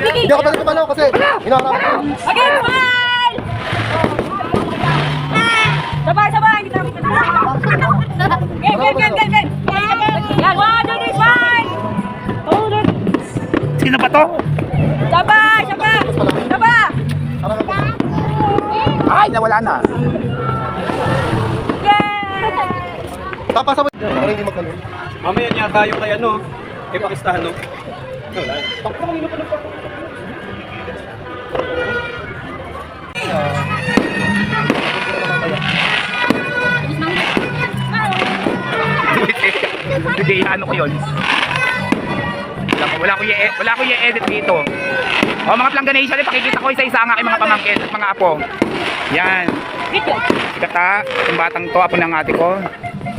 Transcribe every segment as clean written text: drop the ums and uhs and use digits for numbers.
Hindi ako pwede tumalaw kasi inaharap ko. Okay, smile! Sabay! Hindi namin Game! Yan, 1, 2, 3, smile! Sino ba to? Sabay! Ay, nawala na. Yeah! Tapasa mo. Para hindi magkalun. Mamaya niya tayo kay ano, kay Pakistano. Wala. Hindi, ano ko yun? Wala ko i-edit dito. O mga Planganation, pakikita ko isa-isa ang aking mga pamangkin at mga apo. Yan. Kata, itong batang to, apo ng ate ko.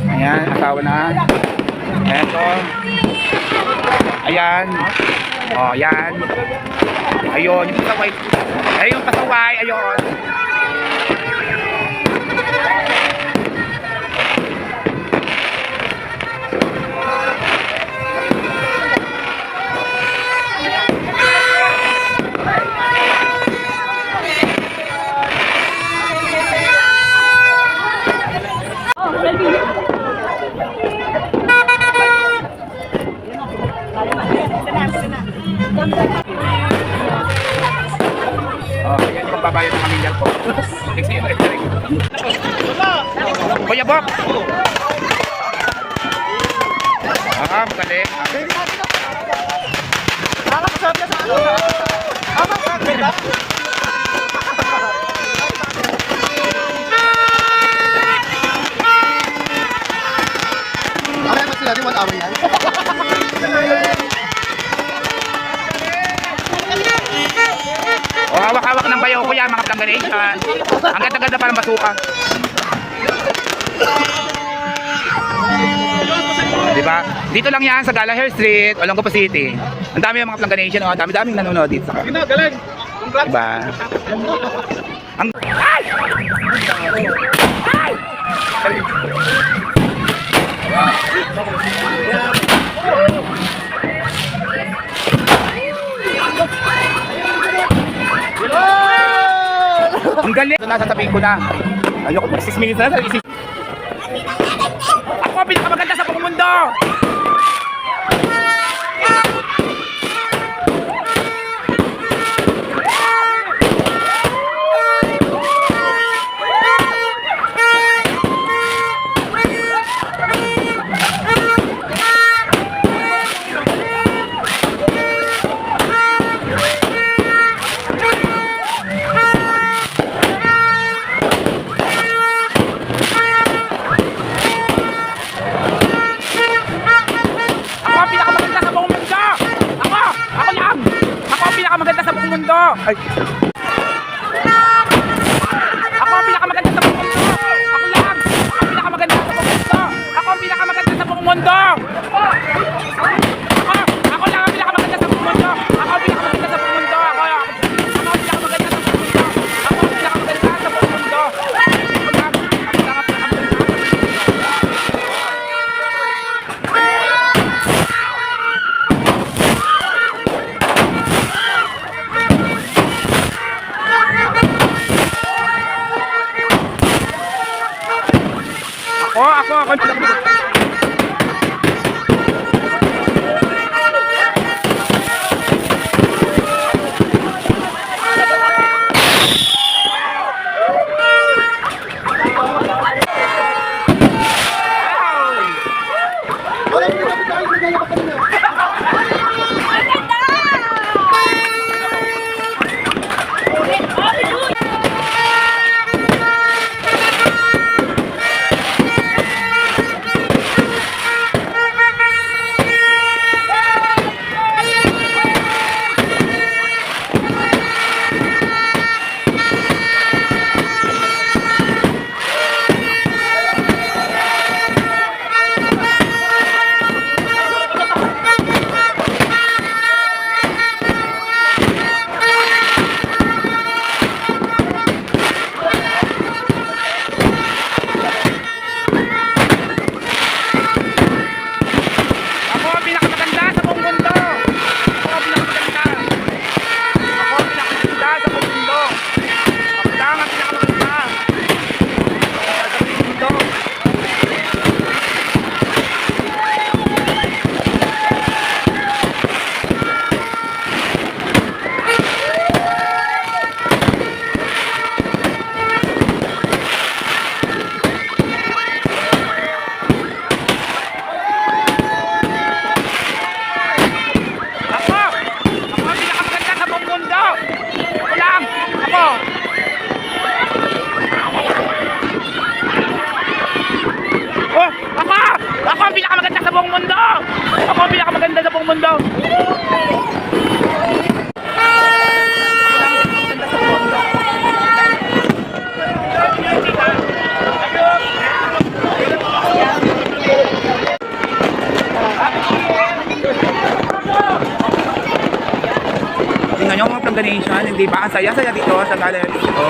Ayan, asawa na. Ayan to. Ayan. O, yan. Ayun, yung pasaway. Ayun, yung pasaway. Ayun. Oh, yan yung pagbabayad ng pamilyar ko. Kuya Bok! Ah, magaling. Mamaya pa sila, di 1 hour yan. O, hawak-hawak ng bayaw ko yan, mga Planganation. Ang ganda-ganda parang basuka. Diba? Dito lang yan sa Gallagher Street, Olongapo City. Ang dami yung mga Planganation, oh. Dami-daming nanonood dito. Galing! Congrats! Diba? Ang... Ay! Ay! Ang galing! Ito na, sasabihin ko na. Ayoko, 6 minutes na. Ako ang pinakamaganda sa buong mundo! Ay. Ako ang pinakamaganda sa buong mundo. Ako lang. Ako ang pinakamaganda sa buong mundo. Ako ang pinakamaganda sa buong mundo. Ako lang ang pinakamaganda sa buong mundo. Ako ang pinakamaganda sa buong mundo. Ako ang pinakamaganda sa buong mundo. Ako ang pinakamaganda sa buong mundo. mundo! Ako ang pinakamaganda sa buong mundo! Tingnan nyo mga plangganations, hindi ba? Ang saya-saya dito sa gallery dito.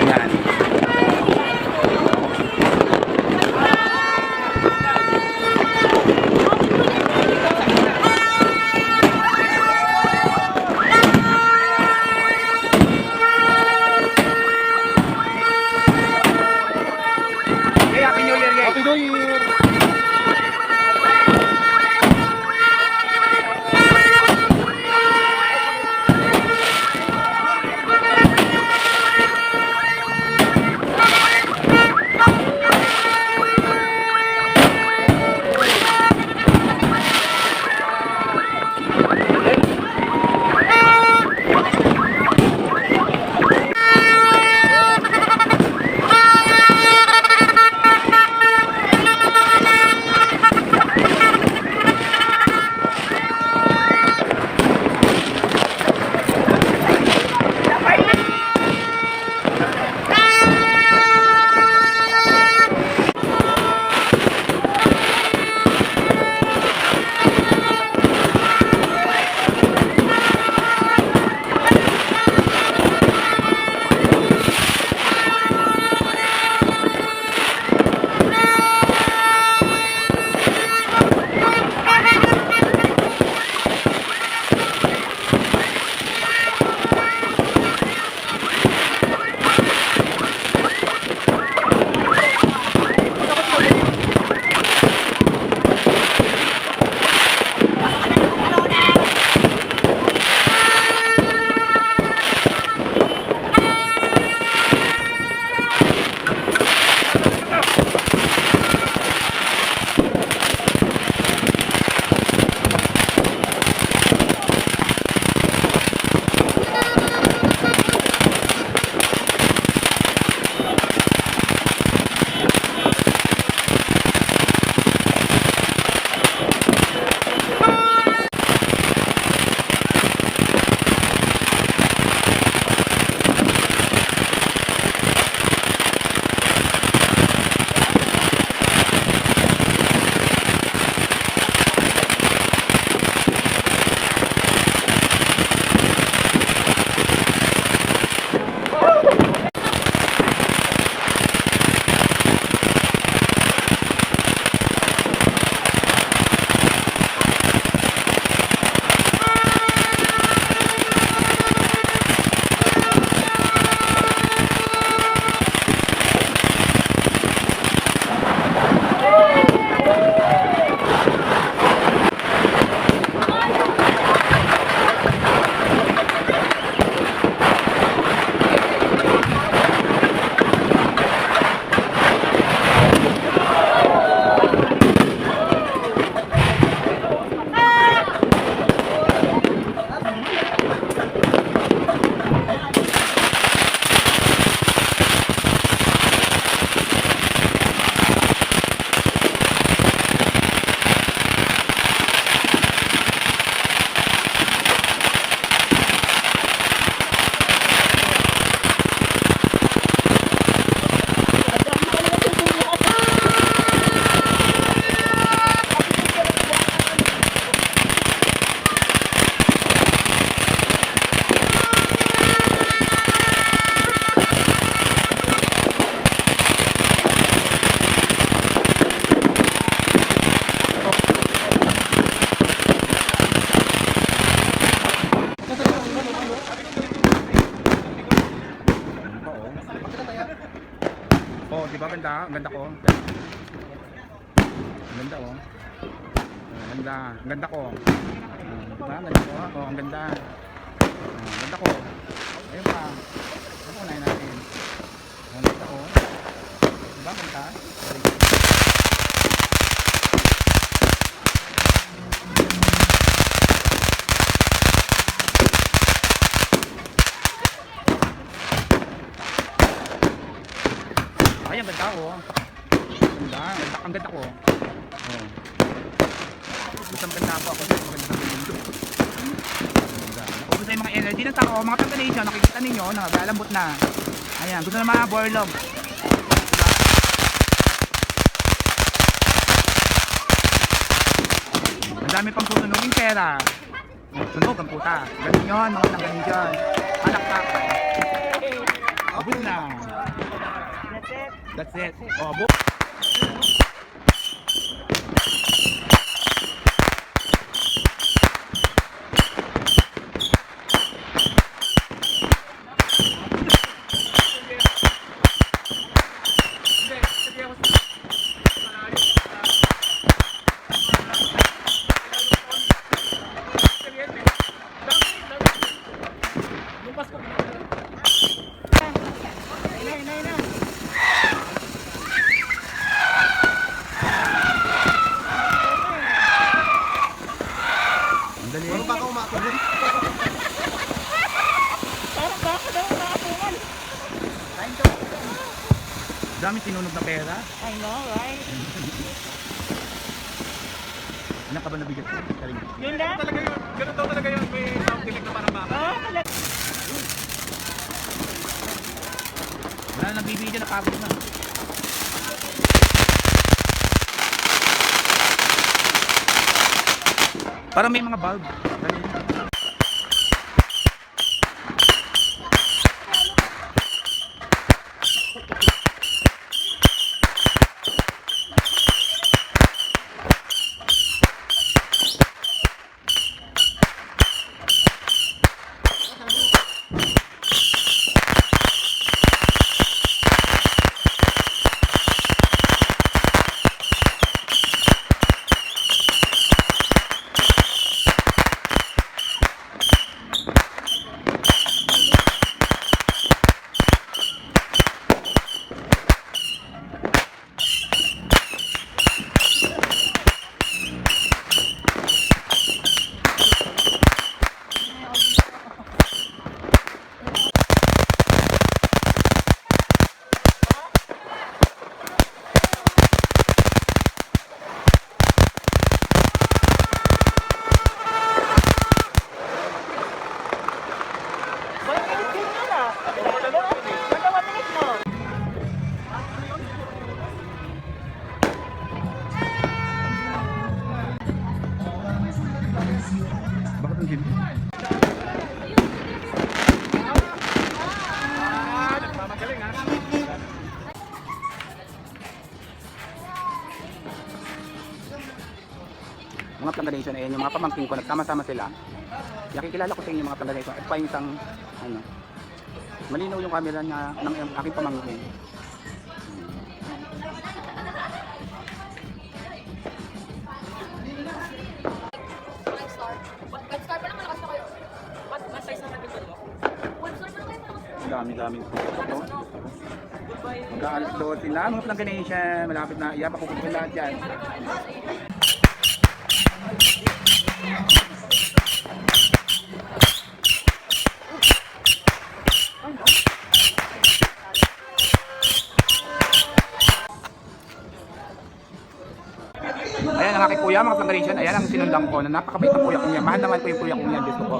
Ayan. Hey, Happy New Year, guys! Happy New Year! Oh, di ba ganda? Ang ganda ko. Ang ganda oh. Ang ganda. Ang ganda ko. Di ba? Ang ganda ko. Oh, ang ganda. Ang ganda ko. Ayun pa. Ano ko unahin natin? Ang ganda ko. Di ba? Ang ganda. Ay, ang ganda ko. Ang ganda ko. Oh. Isang ganda po ako sa maganda ng mundo. Naubos na yung mga energy ng tao, mga combination, nakikita ninyo, naglalambot na. Ayan, gusto na mga borlog. Ang dami pang susunugin pera. Sunog ang puta. Ganun yun, mga tanggalin dyan. Palakpak. Abot na. That's it. Oh, book. Ang dali. Meron pa ako umakabot. Dami sinunog na pera. I know, right? Ilan ka ba nabigat ko? Yun lang? Talaga yun. Ganun daw talaga yun. May sound effect na parang baka. Oo, talaga. Wala na nagbibigyan, napagod na. Parang may mga bulb. Dali. Bakit ang gilid? Mamagaling ha. Mga plantation, ayan yung mga pamangkin ko, nagsama-sama sila. Nakikilala ko sa inyo mga plantation. At pa yung isang, ano, malinaw yung camera niya ng aking pamangkin. Dami-dami. Mag-aalas doon sila, mga plantation, malapit na, iya, pakukutin lahat yan. Ayan ang aking kuya, mga plantation. Ayan ang sinundan ko na napakabait ng kuya ko niya. Mahal naman ko yung kuya ko niya. Gusto ko.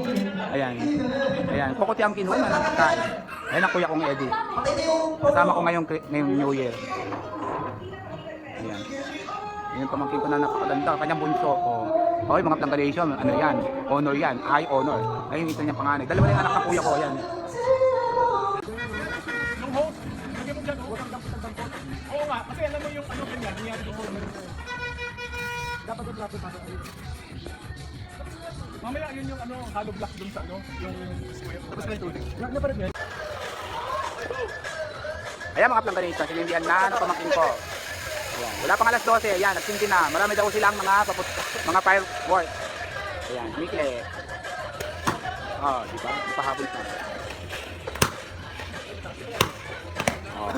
Ayan. Ayan. Kukuti ang kinuha ng pagkain. Ayan ang kuya kong Eddie. Kasama ko ngayong New Year. Ayan. Ayan yung pamangkin ko na napakaganda. Kanyang bunso ko. Okay, mga plantation. Ano yan? Honor yan. High honor. Ayun yung isa niyang panganay. Dalawa na yung anak ng kuya ko. Ayan. Yung host, lagyan mo dyan, huwag kang dampot. Oo nga, kasi alam mo yung ano ganyan, nangyari ko. Dapat dapat dapat. Mamaya yun yung ano, hollow block dun sa ano, yung square. Tapos na yung tubig. Napalit niya. Ayan mga plantation. Sinindihan na ng pamangkin ko. Ayan. Wala pang alas 12. Ayan. Nagsindi na. Marami daw silang mga fireworks. Ayan. Mikle. Oh, di ba? Ipahabol na. Oh.